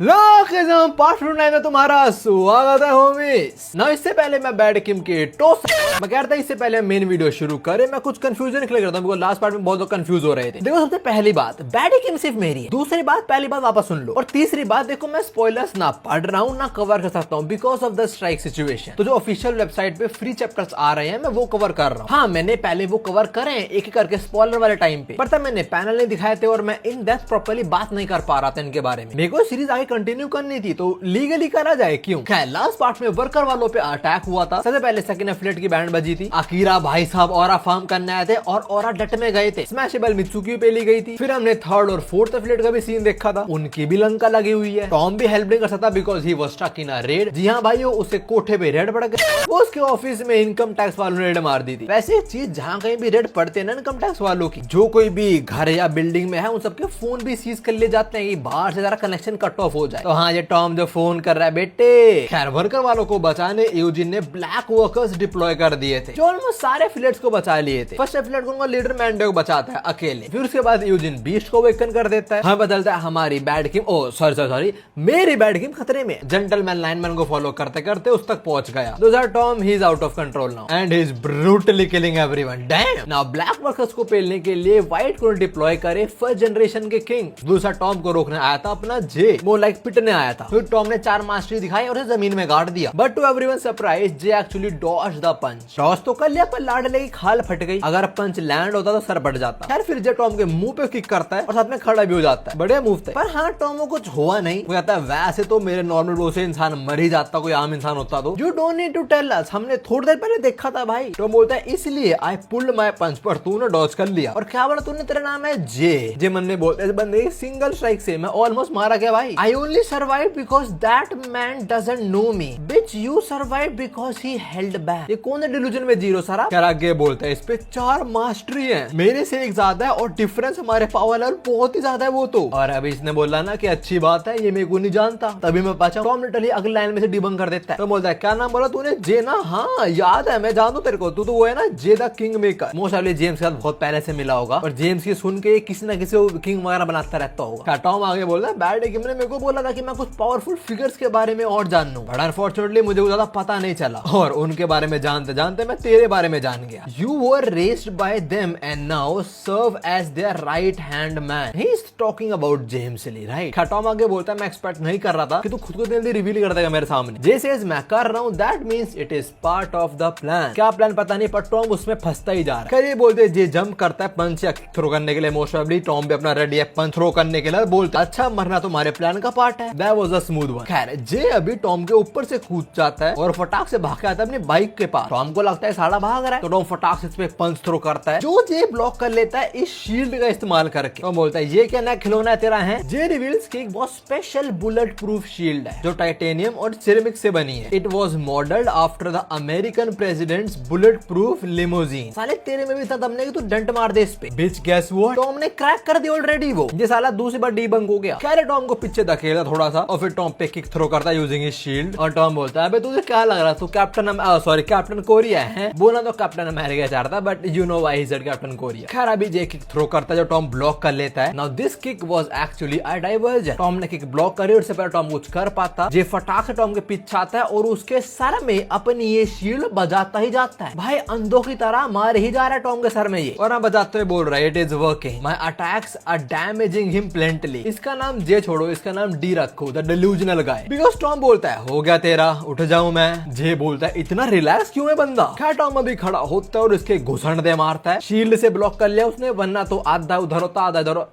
Part 9 में तुम्हारा स्वागत है होमीज। ना इससे पहले मैं बैड किम के टोस्ट मैं कहता इससे पहले मेन वीडियो शुरू करें मैं कुछ कंफ्यूजन क्लियर करता हूँ। लास्ट पार्ट में बहुत लोग कंफ्यूज हो रहे थे। देखो सबसे पहली बात बैड किम सिर्फ मेरी है। दूसरी बात पहली बात वापस सुन लो। और तीसरी बात देखो मैं स्पॉयलर्स ना पढ़ रहा हूँ ना कवर कर सकता हूँ because of the strike situation. तो जो ऑफिशियल वेबसाइट पे फ्री चैप्टर्स आ रहे हैं मैं वो कवर कर रहा हूँ। हाँ मैंने पहले वो कवर करे एक एक करके स्पॉइलर वाले टाइम पे, पर तब मैंने पैनल नहीं दिखाए थे और मैं इन डेप्थ प्रॉपर्ली बात नहीं कर पा रहा था इनके बारे में। मेरे को सीरीज आगे कंटिन्यू करनी थी तो लीगली करा जाए क्यों। खैर लास्ट पार्ट में वर्कर वालों पे अटैक हुआ था। सबसे पहले सेकंड एफिलेट की बैंड बजी थी। अकीरा भाई साहब ऑरा फार्म करने आए थे और ऑरा डट में गए थे। स्मैशेबल मित्सुकी पे ली गई थी। फिर हमने थर्ड और फोर्थ एफिलेट का भी सीन देखा था, उनकी भी लंका लगी हुई है। टॉम भी हेल्प नहीं कर सकता because he was stuck in a raid. जी हाँ भाइयों उसके कोठे पे रेड पड़ गए। वो उसके ऑफिस में इनकम टैक्स वालों ने रेड मार दी थी। वैसे एक चीज जहाँ कहीं भी रेड पड़ते हैं ना इनकम टैक्स वालों की, जो कोई भी घर या बिल्डिंग में है उन सबके फोन भी सीज कर ले जाते हैं कि बाहर से जरा कनेक्शन कट ऑफ हो जाए। तो हाँ ये टॉम जो फोन कर रहा है बेटे। खैर वर्कर वालों को बचाने यूजिन ने ब्लैक वर्कर्स डिप्लॉय कर दिए थे जो ऑलमोस्ट सारे एफिलिएट्स को बचा लिए थे। फर्स्ट एफिलिएट को उनका लीडर मैंडे को बचाता है अकेले। फिर उसके बाद यूजिन बीस्ट को वेकन कर देता है। हमें बदलता है हमारी बैड किम सॉरी मेरी बैड किम खतरे में। जेंटलमैन लाइनमैन को फॉलो करते करते उस तक पहुंच गया। दूसरा Tom he is out of control now and he is brutally killing everyone. Dam. Now black workers को पेलने के लिए व्हाइट को डिप्लॉय करे फर्स्ट जनरेशन के किंग। दूसरा टॉम को रोकने आया था अपना जे, वो लाइक पिटने आया था। फिर टॉम ने 4 मास्टरी दिखाई और उसे जमीन में गाड़ दिया। But to everyone surprise Jay actually dodge the punch. Dodge तो कर लिया पर लाडले की खाल फट गई। अगर पंच लैंड होता तो सर बढ़ जाता। खैर फिर जे टॉम के मुंह पे किक करता है और साथ में खड़ा भी हो जाता है। बड़े मूव थे। पर हाँ टॉम को कुछ हुआ नहीं। वो कहता है वैसे तो मेरे नॉर्मल रो से इंसान मर ही जाता कोई आम इंसान होता तो। You don't need to tell us, हमने थोड़ी देर पहले देखा था भाई। टॉम बोलता है इसलिए आई पुल्ड माय पंच पर तूने डॉज कर लिया। और क्या बोला तूने, तेरा नाम है जे मन में बोलते बंदे सिंगल स्ट्राइक से मैं ऑलमोस्ट मारा गया भाई। I only survive because that man doesn't know me beach you survive because he held back. ये कौन है डिल्यूजन में जीरो सारा। क्या आगे बोलता है इस पे 4 मास्टरी है मेरे से एक ज्यादा है और डिफरेंस हमारे पावर लेवल बहुत ही ज्यादा है वो तो। और अभी इसने बोला ना कि अच्छी बात है ये मेरे को नहीं जानता, तभी मैं बचा। टॉम लिटरली अगली लाइन में से डिबंक कर देता है। तो बोलता है क्या नाम बोला तूने, जे ना। हाँ याद है मैं जानू तेरे को, तू तो वो है ना J the king maker. Most awfully James के साथ बहुत पहले से मिला होगा और जेम्स की सुन के किसी ना किसी को किंग वगैरह बनाता रहता होगा। टॉम आगे बोला बैड किम ने मेरे को बोला था कि मैं कुछ पावरफुल फिगर्स के बारे में और जान लूं, बट अनफॉर्चुनेटली मुझे ज्यादा पता नहीं चला और उनके बारे में जानते जानते मैं तेरे बारे में जान गया। You were raised by them and now serve as their right hand man. He is talking about James Lee right. Tom आगे बोलता है मैं एक्सपेक्ट नहीं कर रहा था कि तू खुद को जल्दी रिवील कर देगा मेरे सामने। जैसे मैं कर रहा हूँ that means it is part of the plan. क्या प्लान पता नहीं पर टॉम उसमें फंसता ही जा रहा है। ये बोलते जे जंप करता है पंच या थ्रो करने के लिए। मोस्ट ऑफली टॉम भी अपना रेडी है पंच थ्रो करने के लिए। बोलता अच्छा मरना तुम्हारे प्लान का पार्ट है। That was a smooth one. खैर जे अभी टॉम के ऊपर से कूद जाता है और फटाक से भाग के आता है अपनी बाइक के पास। टॉम को लगता है साला भाग रहा है तो टॉम फटाक से इस पे पंच थ्रो करता है जो जे ब्लॉक कर लेता है इस शील्ड का इस्तेमाल करके। टॉम बोलता है ये क्या नया खिलौना है तेरा है। जे रिवील्स कि एक बहुत स्पेशल बुलेट प्रूफ शील्ड है जो टाइटेनियम और सिरेमिक से बनी है। It was modelled after the American president's bullet proof limousine. साले तेरे में भी था दम नहीं कि तू डंट मार दे इस पे। बिच गेस व्हाट, टॉम ने क्रैक कर दी ऑलरेडी वो। ये साला दूसरी बार डीबंक हो गया। खैर टॉम को पीछे धकेला थोड़ा सा और फिर टॉम पे किक थ्रो करता है यूजिंग हिज शील्ड। और टॉम बोलता है तुझे क्या लग रहा है तू कैप्टन कोरिया है। बोला तो कैप्टन अमेरिका चाहता but you know why he said captain Korea. खैर अभी जे किक थ्रो करता है जो टॉम ब्लॉक कर लेता है। Now this kick was actually a diversion. Tom ने किक ब्लॉक करी और उससे पहले टॉम कुछ कर पाता। जे फटाक से टॉम के पीछे आता है और उसके सर में अपनी ये शील्ड बजाता ही जाता है। भाई अंधों की तरह मार ही जा रहा है टॉम के सर में ये। और हम बजाते हुए बोल रहा है it is working, my attacks are damaging him plenty. इसका नाम जे छोड़ो इसका नाम डी रखो, the delusional guy. Because Tom बोलता है हो गया तेरा, उठ जाऊं मैं। जे बोलता है इतना रिलैक्स क्यों है बंदा। खैर टॉम अभी खड़ा होता है और इसके घुसण दे मारता है। शील्ड से ब्लॉक कर लिया उसने, वरना तो आधा उधर होता आधा इधर।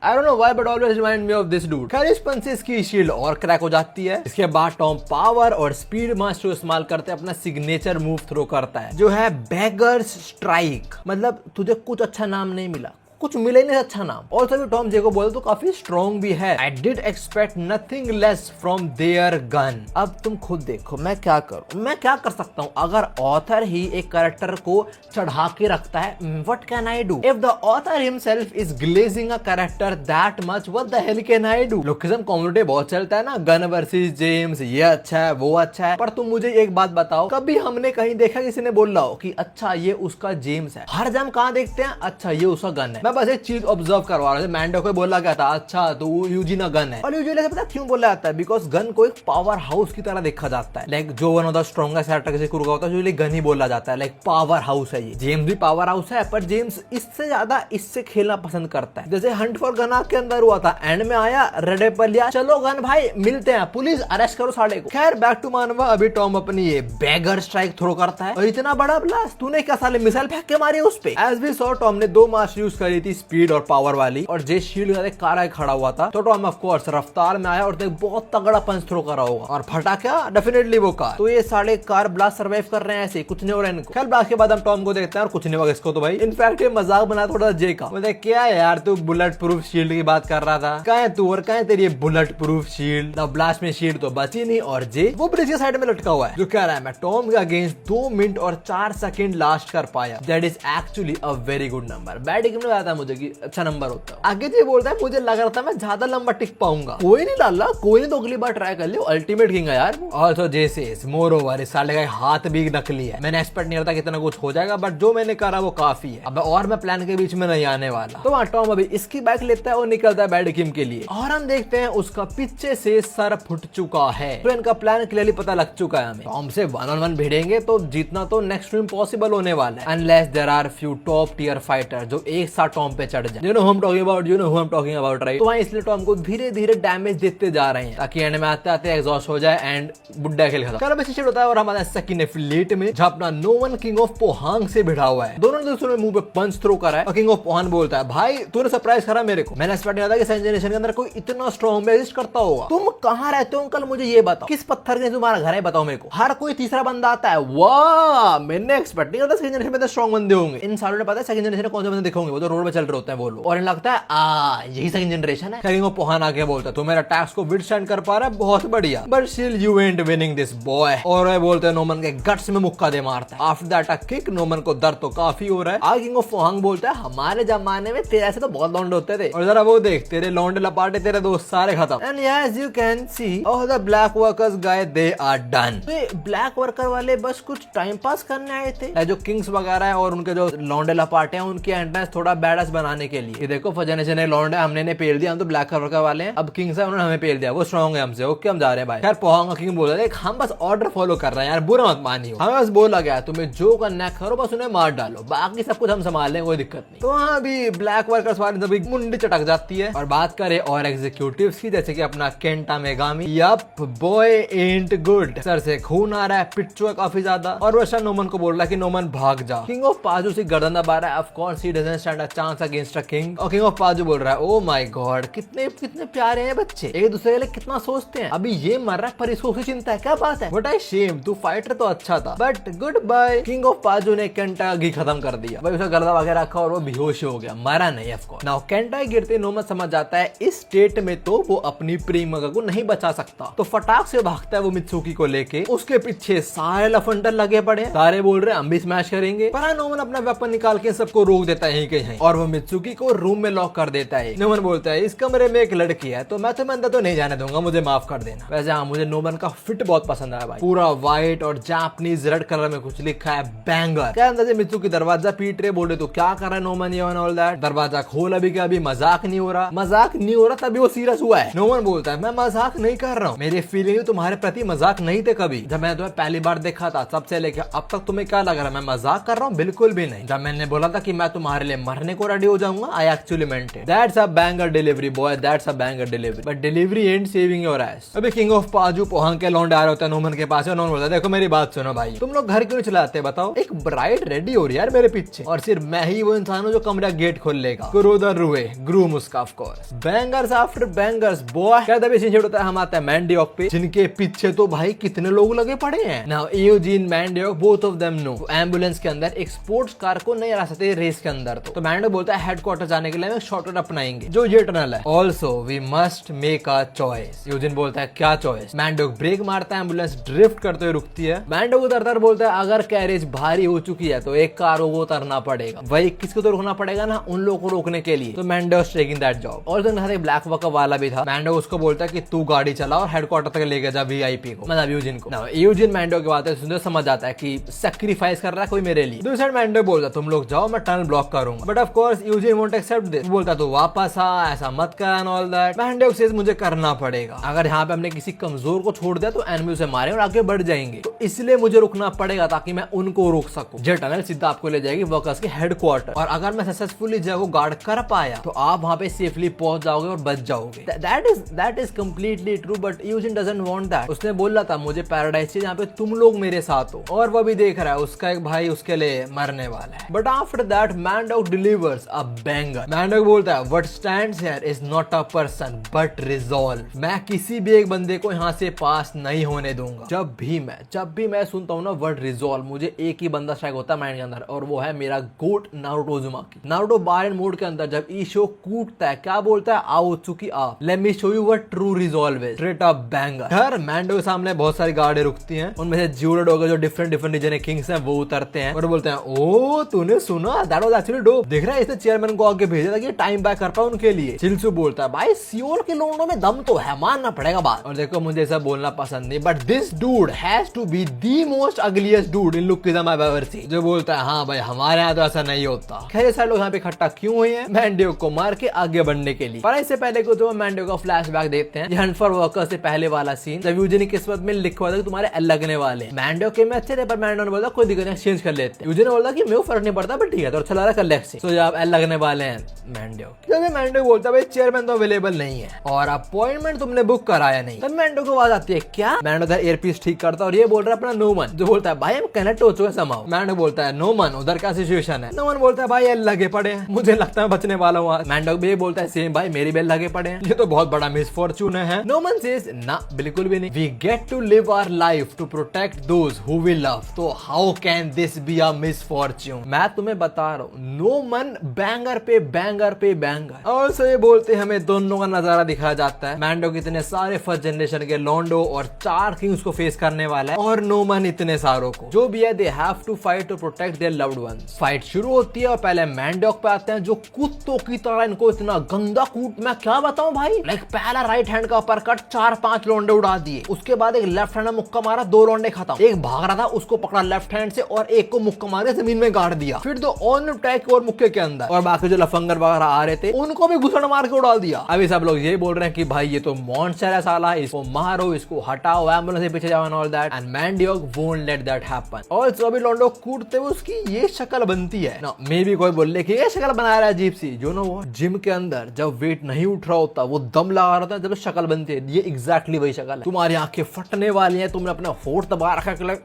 I don't know why but always remind me of this dude। खैर इस पंच से इसकी शील्ड और क्रैक हो जाती है। इसके बाद टॉम पावर और स्पीड मास्टर इस्तेमाल करते अपना सिग्नेचर मूव थ्रो करता है जो है बेगर्स स्ट्राइक। मतलब तुझे कुछ अच्छा नाम नहीं मिला, कुछ मिले नहीं अच्छा नाम। और सभी टॉम जे को बोले तो काफी स्ट्रॉन्ग भी है। I did expect nothing less from their gun. अब तुम खुद देखो मैं क्या करूं, मैं क्या कर सकता हूं। अगर ऑथर ही एक कैरेक्टर को चढ़ा के रखता है what can I do. If the author himself is glazing a character that much what the hell can I do. Lookism community बहुत चलता है ना, गन वर्सेस जेम्स, ये अच्छा है वो अच्छा है। पर तुम मुझे एक बात बताओ, कभी हमने कहीं देखा किसी ने बोल रहा हो कि अच्छा ये उसका जेम्स है। हर जम कहाँ देखते हैं अच्छा ये उसका गन है। मैं बस एक चीज ऑब्जर्व करवा रहा था। मैंडो को बोला गया था अच्छा तो यूजी ना गन है, और यूजुअली ऐसा पता क्यों बोला जाता है, बिकॉज गन को एक पावर हाउस की तरह देखा जाता है। लाइक जो one of the strongest character से कुरुगा होता है यूजुअली गन ही बोला जाता है, लाइक पावर हाउस है ये। जेम्स भी पावर हाउस है, पर जेम्स इससे ज्यादा इससे खेलना पसंद करता है। जैसे हंट फॉर गन के अंदर हुआ था, एंड में आया रेड एप्पल लिया, चलो गन भाई मिलते हैं, पुलिस अरेस्ट करो साले को। खैर बैक टू मानवा, अभी टॉम अपनी ये बैगर स्ट्राइक थ्रो करता है, और इतना बड़ा ब्लास्ट तूने क्या साले मिसाइल फेंक के मारी उस पे। एज वी सॉ टॉम ने 2 मास्टर यूज करी थी, स्पीड और पावर वाली, और जे शील्ड के कार खड़ा हुआ था, तो टॉम ऑफ कोर्स रफ्तार में आया और देख बहुत तगड़ा पंच थ्रो करा होगा, और फटा क्या डेफिनेटली वो कार। तो ये साले कार ब्लास्ट सर्वाइव कर रहे हैं, ऐसे कुछ नहीं हो रहा है इनको। खैर ब्लास्ट के बाद हम टॉम को देखते हैं और कुछ नहीं होगा इसको तो भाई। इनफैक्ट ये मजाक बना थोड़ा जे का, बोलते क्या है यार तू बुलेट प्रूफ शील्ड की बात कर रहा था, कहाँ है तू और कहाँ है तेरी बुलेट प्रूफ शील्ड। ना ब्लास्ट में शील्ड तो बची नहीं, और जे वो ब्रिज के साइड में लटका हुआ है, जो कह रहा है मैं टॉम के अगेंस्ट 2 मिनट और 4 सेकंड लास्ट कर पाया। That is actually a very good number. Bad team ने बताया मुझे कि अच्छा नंबर होता है। आगे ये बोलता है मुझे लग रहा था मैं ज्यादा लंबा टिक पाऊंगा, कोई नहीं लाला, कोई नहीं तो अगली बार ट्राई कर लियो, अल्टीमेट किंग है यार। ऑल्सो जेसेस मोरोवर इस साले का हाथ भी नकली है, मैंने एक्सपेक्ट नहीं करता कितना कुछ हो जाएगा, बट जो मैंने करा वो काफी है। अब और मैं प्लान के बीच में नहीं आने वाला। तो वहाँ टॉम अभी इसकी बाइक लेता है और निकलता है बैड किम के लिए, और हम देखते हैं उसका पीछे से सर फुट चुका है। तो इनका प्लान क्लियरली पता लग चुका है हमें, टॉम से 1-on-1 भिड़ेंगे तो जीतना तो नेक्स्ट टू इम्पॉसिबल होने वाला है, unless there are few top tier fighter जो एक साथ टॉम पे चढ़ जाए। You know who I am talking about right. तो वहाँ इसलिए टॉम को धीरे धीरे डैमेज देते जा रहे हैं, ताकि एंड में आते आते एग्जॉस्ट हो जाए एंड बुड्ढा खेल खत्म। कल शिफ्ट होता है और हमारा सेकंड एफिलिएट में, जहाँ अपना no one king of Pohang से भिड़ा हुआ है। दोनों ने दूसरों ने मुंह पे पंच थ्रो करा है, और किंग ऑफ पोहांग बोलता है भाई तूने सरप्राइज करा मेरे को, मैंने एक्सपेक्ट नहीं था कि सेकंड जनरेशन के अंदर कोई इतना स्ट्रॉन्ग एग्जिस्ट करता होगा। तुम कहाँ रहते हो अंकल, मुझे ये बताओ, किस पत्थर के तुम्हारा घर है बताओ मेरे को। हर कोई तीसरा बंदा आता है, वाह मैंने एक्सपेक्ट नहीं करता सेकंड जनरेशन में स्ट्रॉन्ग बंदे होंगे। इन सालों ने पता है सेकंड जनरेशन कौन से बंदे दिखेंगे, वो तो रोड पे चल रहे होते हैं वो लोग, और इन लगता है यही सेकंड जनरेशन है। किंग ऑफ पोहांग आके बोलता है तू मेरा अटैक्स को विथस्टैंड कर पा रहा है, बहुत बढ़िया, but still you ant winning this boy. और वो बोलते हैं नोमन के गट्स में मुक्का दे मारता है। After that a kick, Noman को दर्द तो काफी हो रहा है। आगे किंग ऑफ पोहांग बोलता है हमारे जमाने में तेरे ऐसे तो बहुत लौंडे होते थे, और जरा वो देख तेरे लौंडे लपाटे तेरे दोस्त सारे खत्म। And as you can see all the black workers guy they are done. Black worker वाले बस कुछ टाइम पास करने आए थे, जो किंग्स वगैरह है और उनके जो लौंडे लपाटे हैं उनकी एंट्रेंस थोड़ा बैडस बनाने के लिए। ये देखो फजने लौंडे हमने पेल दिया, हम तो ब्लैक वर्कर वाले हैं, अब किंग्स है उन्होंने हमें पेल दिया, वो स्ट्रॉन्ग है हमसे, ओके हम जा रहे हैं भाई। खैर पोहांग किंग बोल रहे हैं हम बस ऑर्डर फॉलो कर रहे हैं यार, बुरा मत मानियो, हमें बस बोला गया तुम्हें जो करना करो, बस उन्हें मार डालो, बाकी सब कुछ हम संभाल लेंगे, कोई दिक्कत नहीं। तो हाँ अभी ब्लैक वर्कर्स वाले सभी मुंडी चटक जाती है। और बात करें और एग्जीक्यूटिव्स की, जैसे कि अपना केंटा मेगामी, यप बॉय एंट गुड, सर से खून आ रहा है, पिट चुका काफी ज्यादा, और वो नोमन को बोल रहा है कि नोमन भाग जा। किंग ऑफ पाजू से गर्दन दबा रहा है, of course he doesn't stand a chance against a king. और किंग ऑफ पाजू बोल रहा है ओ माय गॉड कितने कितने प्यारे हैं बच्चे, एक दूसरे के लिए कितना सोचते हैं, अभी ये मर रहा है पर इसको चिंता है, क्या बात है, व्हाट आई शेम, तू फाइटर तो अच्छा था but goodbye. King of Paju ने केंटा घी खत्म कर दिया भाई, उसका गर्दा वगैरह रखा और वो बेहोश हो गया, मरा नहीं ऑफ कोर्स। नाउ केंटा गिरते नोमन समझ जाता है इस स्टेट में तो वो अपनी प्रेमिका को नहीं बचा सकता, तो फटाक से भागता है वो मित्सुकी को लेके। उसके पीछे सारे लफंडर लगे पड़े, सारे बोल रहे हैं हम भी स्मैश करेंगे, पर नोमन अपना वेपन निकाल के सबको रोक देता है कहीं, और वो मित्सुकी को रूम में लॉक कर देता है। नोमन बोलता है इस कमरे में एक लड़की है तो मैं तुम्हें अंदर तो नहीं जाने दूंगा, मुझे माफ कर देना। वैसे हाँ मुझे नोमन का फिट बहुत पसंद आया भाई, पूरा व्हाइट और जापानीज रेड कलर में कुछ लिखा है बैंगर। क्या अंदर से मित्सुकी दरवाजा पीट रहे, बोले तो क्या कर रहा है नोमन ये ऑल दैट, दरवाजा खोल अभी क्या, अभी मजाक नहीं हो रहा, मजाक नहीं हो रहा तभी वो सीरियस हुआ है। नोमन बोलता है मैं मजाक नहीं कर रहा हूँ, मेरी फीलिंग तुम्हारे प्रति मजाक नहीं थे कभी, जब मैंने तुम्हें पहली बार देखा था तब से लेकर अब तक तुम्हें क्या लग रहा है मैं मजाक कर रहा हूँ, बिल्कुल भी नहीं। जब मैंने बोला था कि मैं तुम्हारे लिए मरने को रेडी हो जाऊंगा, I actually meant it, that's a banger delivery boy, that's a banger delivery, but delivery and saving your S. अभी किंग ऑफ पाजू पोहांग के लौंडे आ रहे होते हैं नोमन के पास, नोमन बोलता है देखो मेरी बात सुनो भाई, तुम लोग घर क्यों चलाते बताओ, एक ब्राइड रेडी हो रही है यार मेरे पीछे, और सिर्फ मैं ही वो इंसान हूँ जो कमरा गेट खोल लेगा, कुरुदर रुए ग्रूम उसका of course, bangers after bangers boy. क्या तभी सीन होता है, हम आते हैं मैंडियोक पे, जिनके पीछे तो भाई कितने लोग लगे पड़े हैं। Now Eugene Mandeok both of them no, ambulance के अंदर एक स्पोर्ट्स कार को नहीं आ सकते रेस के अंदर, तो मैंडियोक बोलता है हेडक्वार्टर जाने के लिए हम शॉर्टकट अपनाएंगे जो ये टनल है, also we must make a choice. Eugene बोलता है क्या चॉइस, मैंडियोक ब्रेक मारता है, एम्बुलेंस ड्रिफ्ट करते हुए रुकती है, मैंडियोक उतरता बोलता है अगर कैरेज भारी हो चुकी है तो एक कार को उतरना पड़ेगा, वही किसको तो रुकना पड़ेगा ना, उन लोगों को रोकने के लिए, तो मैंडियोक टेकिंग दैट जॉब। और तो ब्लैक वर्कर वाला भी था, मैंडियोक उसको बोलता है कि तू गाड़ी चला और हेडक्वार्टर तक लेके जा वीआईपी को, मतलब यूजिन को। यूजिन मैंडियोक की बातें सुनते समझ आता है कि सैक्रिफाइस कर रहा है कोई मेरे लिए। दूसरी साइड मैंडियोक बोलता है तुम लोग जाओ मैं टनल ब्लॉक करूंगा, but of course Eugene won't accept this. बोलता तो वापस आ, ऐसा मत कर and all that. Mandeok says मुझे करना पड़ेगा, अगर यहाँ पे हमने किसी कमजोर को छोड़ दिया तो एनिमी उसे मारे और आगे बढ़ जाएंगे, तो इसलिए मुझे रुकना पड़ेगा ताकि मैं उनको रोक सकूं। जे टनल सीधा आपको ले जाएगी वर्कर्स के हेडक्वार्टर, और अगर मैं सक्सेसफुली जगह को गार्ड कर पाया तो आप वहां पे सेफली पहुंच जाओगे और बच जाओगे। That is completely true, but Eugene doesn't want that. उसने बोला था मुझे पैराडाइज चाहिए जहाँ पे तुम लोग मेरे साथ हो, और वो भी देख रहा है उसका एक भाई उसके लिए मरने वाला है। But after that Mandeok delivers a banger. Mandeok बोलता है what stands here is not a person but resolve. मैं किसी भी एक बंदे को यहाँ से पास नहीं होने दूंगा। जब भी मैं सुनता हूँ ना वर्ड रिजॉल्व, मुझे एक ही बंदा स्ट्राइक होता है माइंड के अंदर, और वो है मेरा गोट नारुतो उज़ुमाकी। नारुतो बारन मोड के अंदर जब ईशो कूटता है क्या बोलता है, आओ चुकी आ, let me show you what true resolve is, straight up banger. हर मैंडो के सामने बहुत सारी गाड़ियां रुकती हैं, उनमें से ज्यूडो के जो डिफरेंट रीजन के किंग्स हैं वो उतरते हैं और बोलते हैं ओ तूने सुना, दैट वाज एक्चुअली डोप। देख रहा है इसने चेयरमैन को आगे भेजा था कि टाइम बैक कर पाए उनके लिए। चिल्सू बोलता है भाई सियोल के लोगों में दम तो है, मानना पड़ेगा बात। और देखो मुझे ऐसा बोलना पसंद नहीं, but this dude has to be the most ugliest dude in Lookism I have ever seen. जो बोलता है हाँ भाई हमारे यहाँ तो ऐसा नहीं होता। खैर सारे लोग यहाँ पे इकट्ठा क्यों हुए हैं, मैंडो को मार के आगे बढ़ने के लिए। पर इससे पहले को तो मैंडो का फ्लैशबैक देखते हैं, हंट फॉर वर्कर्स से पहले वाला सीन जब यूजिन की किस्मत में लिखा था कि तुम्हारे लगने वाले। मैंडो के में अच्छे थे, पर मैंडो ने बोला कोई दिक्कत नहीं एक्सचेंज कर लेते हैं। यूजिन ने बोला कि मेरे को फर्क नहीं पड़ता, बट ठीक है तो अच्छा लगा कर ले एक्सचेंज। तो जब लगने वाले हैं मैंडो, जब मैंडो बोलता है भाई चेयरमैन तो अवेलेबल नहीं है और अपॉइंटमेंट तुमने बुक कराया नहीं, तब मैंडो को आवाज आती है क्या। मैंडो उधर एयरपीस ठीक करता है और ये बोल रहा है अपना नोमन, जो बोलता है भाई हम कनेक्ट हो चुके समाओ। मैंडो बोलता है नोमन उधर क्या सिचुएशन है। नोमन बोलता है भाई लगे पड़े हैं, मुझे लगता है बचने वाला हूँ। मैंडो भी बोलता है सेम भाई मेरी बेल लगे पड़े हैं, ये तो बहुत बड़ा मिसफॉर्चून है। नोमन सेज ना बिल्कुल भी नहीं, we get to live our life to protect those who we love, तो how can this be a misfortune. मैं तुम्हें बता रहा हूँ नोमन बैंगर पे बैंगर पे बैंगर। और सो ये बोलते हमें दोनों का नजारा दिखाया जाता है। मैंडो कितने सारे फर्स्ट जनरेशन के लोंडो और 4 किंग्स को फेस करने वाला है, और नोमन इतने सारों को, जो भी है they have to fight to protect their loved ones. Fight शुरू होती है और पहले मैंडोक पे आते हैं जो कुत्तों की तरह इनको इतना गंदा कूट, मैं क्या बताऊं भाई। लाइक पहला राइट हैंड का अपरकट 4-5 लोंडे उड़ा दिए, उसके बाद एक लेफ्ट हैंड में मुक्का मारा, 2 लोंडे खत्म। एक भाग रहा था उसको पकड़ा लेफ्ट हैंड से और एक को मुक्का मारे जमीन में गाड़ दिया। फिर 2 ऑन अटैक और मुक्के के अंदर, और बाकी जो लफंगर वगैरह आ रहे थे उनको भी घुसड़ मार के उड़ा दिया। अभी सब लोग ये बोल रहे हैं कि भाई ये तो मॉन्स्टर है साला, इसको मारो, इसको हटाओ, एम्बुलेंस से पीछे जाओ and all that, and Mandeok won't let that happen. और जो भी लोंडो कूटते हुए उसकी ये शक्ल बनती है ना, मे भी कोई बोले कि ये शक्ल बना रहा है अजीब सी, जो वो जिम के अंदर जब वेट नहीं उठ रहा होता वो दम लगा रहा था, जब शक्ल बनती है, ये एग्जैक्टली वही शक्ल है। तुम्हारी आंखें फटने वाली हैं, तुमने अपना होठ दबा रखा है,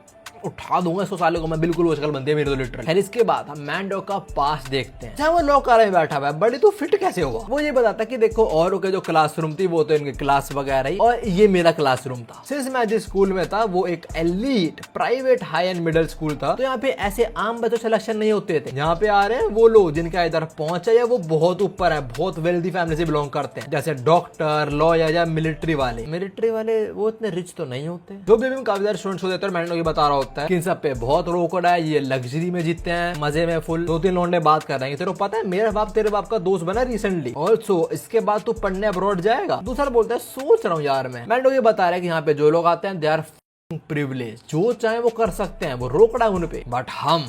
उठा दूंगा इसको साले को मैं, बिल्कुल वो शक्ल बनती है मेरे तो लिटरली। फिर इसके बाद हम मैंडो का पास देखते हैं, जहाँ वो लॉकर में बैठा हुआ है। बड़ी तो फिट कैसे हुआ, वो ये बताता कि देखो औरों के जो क्लासरूम थी वो तो इनके क्लास वगैरह ही, और ये मेरा क्लासरूम था। सिंस मैं जिस स्कूल में था वो एक elite private high and middle school था, तो यहाँ पे ऐसे आम बच्चों सिलेक्शन नहीं होते थे। यहाँ पे आ रहे हैं वो लोग जिनका इधर पहुंचा या वो बहुत ऊपर है, बहुत वेल्दी फैमिली से बिलोंग करते हैं, जैसे डॉक्टर, लॉयर या मिलिट्री वाले वो इतने रिच तो नहीं होते। जो भी काफी सारे स्टूडेंट्स होते हैं, मैंडो ये बता रहा होता है कि इन सब पे बहुत रोकड़ है, ये लग्जरी में जीते हैं, मजे में फुल। 2-3 लोंडे बात कर रहे हैं, तेरे को पता है मेरा बाप तेरे बाप का दोस्त बना रिसेंटली, ऑल्सो इसके बाद तू पढ़ने अब्रॉड जाएगा। दूसरा बोलता है सोच रहा हूँ यार मैं। मैंडो ये बता रहा है कि यहाँ पे जो लोग आते हैं दे आर प्रिविलेज, जो चाहे वो कर सकते हैं, वो रोकड़ा उन पे, बट हम